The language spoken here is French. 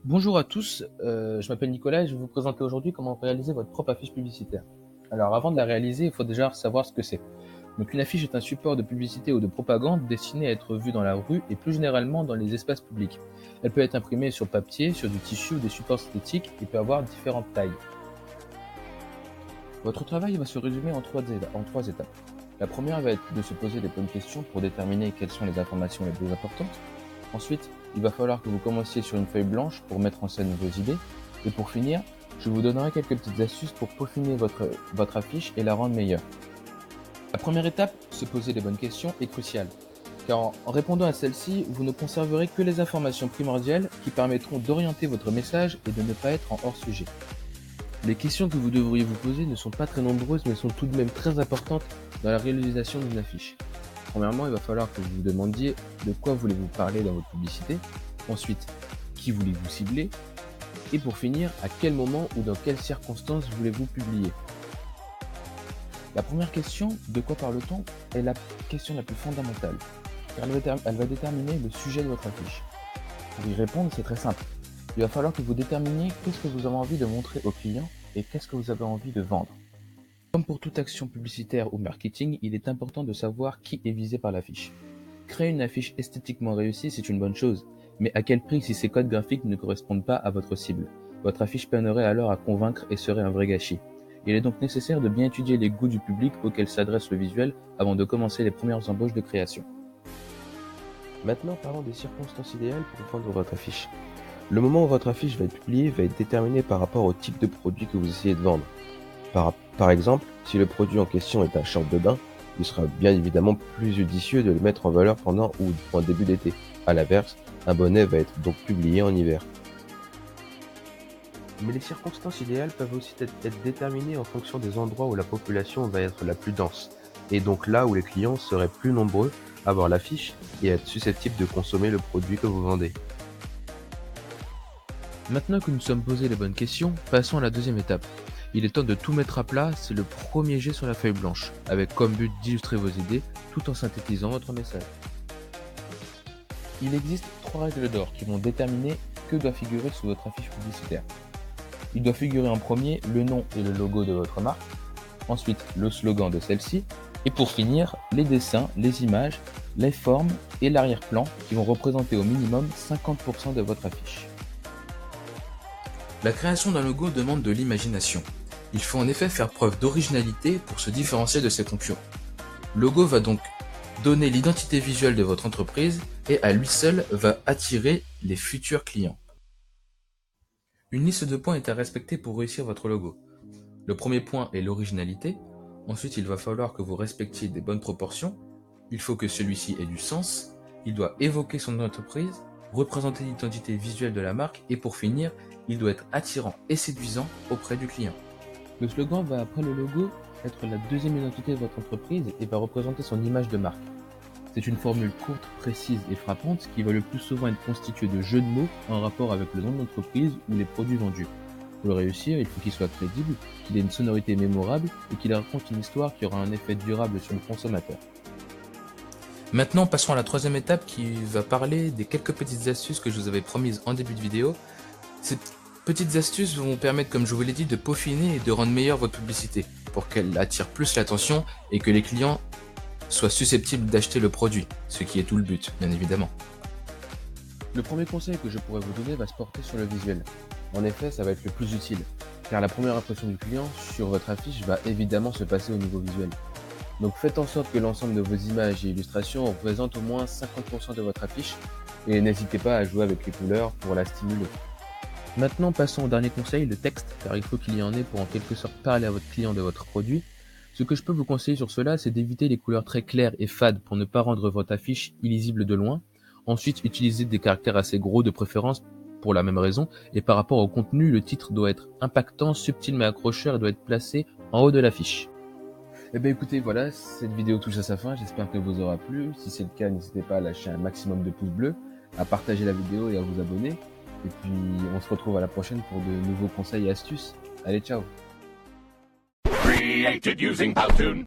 Bonjour à tous, je m'appelle Nicolas et je vais vous présenter aujourd'hui comment réaliser votre propre affiche publicitaire. Alors avant de la réaliser, il faut déjà savoir ce que c'est. Donc une affiche est un support de publicité ou de propagande destiné à être vu dans la rue et plus généralement dans les espaces publics. Elle peut être imprimée sur papier, sur du tissu ou des supports synthétiques et peut avoir différentes tailles. Votre travail va se résumer en trois étapes. La première va être de se poser les bonnes questions pour déterminer quelles sont les informations les plus importantes. Ensuite, il va falloir que vous commenciez sur une feuille blanche pour mettre en scène vos idées. Et pour finir, je vous donnerai quelques petites astuces pour peaufiner votre affiche et la rendre meilleure. La première étape, se poser les bonnes questions, est cruciale. Car en répondant à celle-ci, vous ne conserverez que les informations primordiales qui permettront d'orienter votre message et de ne pas être en hors-sujet. Les questions que vous devriez vous poser ne sont pas très nombreuses mais sont tout de même très importantes dans la réalisation d'une affiche. Premièrement, il va falloir que vous vous demandiez de quoi voulez-vous parler dans votre publicité. Ensuite, qui voulez-vous cibler? Et pour finir, à quel moment ou dans quelles circonstances voulez-vous publier? La première question, de quoi parle-t-on, est la question la plus fondamentale, car elle va déterminer le sujet de votre affiche. Pour y répondre, c'est très simple. Il va falloir que vous déterminiez qu'est-ce que vous avez envie de montrer aux clients et qu'est-ce que vous avez envie de vendre. Comme pour toute action publicitaire ou marketing, il est important de savoir qui est visé par l'affiche. Créer une affiche esthétiquement réussie, c'est une bonne chose, mais à quel prix si ces codes graphiques ne correspondent pas à votre cible? Votre affiche peinerait alors à convaincre et serait un vrai gâchis. Il est donc nécessaire de bien étudier les goûts du public auquel s'adresse le visuel avant de commencer les premières embauches de création. Maintenant, parlons des circonstances idéales pour vendre votre affiche. Le moment où votre affiche va être publiée va être déterminé par rapport au type de produit que vous essayez de vendre. Par exemple, si le produit en question est un short de bain, il sera bien évidemment plus judicieux de le mettre en valeur pendant ou en début d'été. A l'inverse, un bonnet va être donc publié en hiver. Mais les circonstances idéales peuvent aussi être déterminées en fonction des endroits où la population va être la plus dense, et donc là où les clients seraient plus nombreux à voir l'affiche et à être susceptibles de consommer le produit que vous vendez. Maintenant que nous sommes posés les bonnes questions, passons à la deuxième étape. Il est temps de tout mettre à plat, c'est le premier jet sur la feuille blanche, avec comme but d'illustrer vos idées tout en synthétisant votre message. Il existe 3 règles d'or qui vont déterminer que doit figurer sous votre affiche publicitaire. Il doit figurer en premier le nom et le logo de votre marque, ensuite le slogan de celle-ci, et pour finir, les dessins, les images, les formes et l'arrière-plan qui vont représenter au minimum 50% de votre affiche. La création d'un logo demande de l'imagination. Il faut en effet faire preuve d'originalité pour se différencier de ses concurrents. Le logo va donc donner l'identité visuelle de votre entreprise et à lui seul va attirer les futurs clients. Une liste de points est à respecter pour réussir votre logo. Le premier point est l'originalité. Ensuite, il va falloir que vous respectiez des bonnes proportions. Il faut que celui-ci ait du sens. Il doit évoquer son entreprise, représenter l'identité visuelle de la marque et pour finir, il doit être attirant et séduisant auprès du client. Le slogan va après le logo être la deuxième identité de votre entreprise et va représenter son image de marque. C'est une formule courte, précise et frappante qui va le plus souvent être constituée de jeux de mots en rapport avec le nom de l'entreprise ou les produits vendus. Pour le réussir, il faut qu'il soit crédible, qu'il ait une sonorité mémorable et qu'il raconte une histoire qui aura un effet durable sur le consommateur. Maintenant, passons à la troisième étape qui va parler des quelques petites astuces que je vous avais promises en début de vidéo. Ces petites astuces vont vous permettre, comme je vous l'ai dit, de peaufiner et de rendre meilleure votre publicité pour qu'elle attire plus l'attention et que les clients soient susceptibles d'acheter le produit, ce qui est tout le but, bien évidemment. Le premier conseil que je pourrais vous donner va se porter sur le visuel. En effet, ça va être le plus utile, car la première impression du client sur votre affiche va évidemment se passer au niveau visuel. Donc faites en sorte que l'ensemble de vos images et illustrations représentent au moins 50% de votre affiche, et n'hésitez pas à jouer avec les couleurs pour la stimuler. Maintenant, passons au dernier conseil, le texte, car il faut qu'il y en ait pour en quelque sorte parler à votre client de votre produit. Ce que je peux vous conseiller sur cela, c'est d'éviter les couleurs très claires et fades pour ne pas rendre votre affiche illisible de loin. Ensuite, utilisez des caractères assez gros de préférence pour la même raison. Et par rapport au contenu, le titre doit être impactant, subtil mais accrocheur et doit être placé en haut de l'affiche. Eh bien écoutez, voilà, cette vidéo touche à sa fin, j'espère qu'elle vous aura plu. Si c'est le cas, n'hésitez pas à lâcher un maximum de pouces bleus, à partager la vidéo et à vous abonner. Et puis, on se retrouve à la prochaine pour de nouveaux conseils et astuces. Allez, ciao! Created using Powtoon.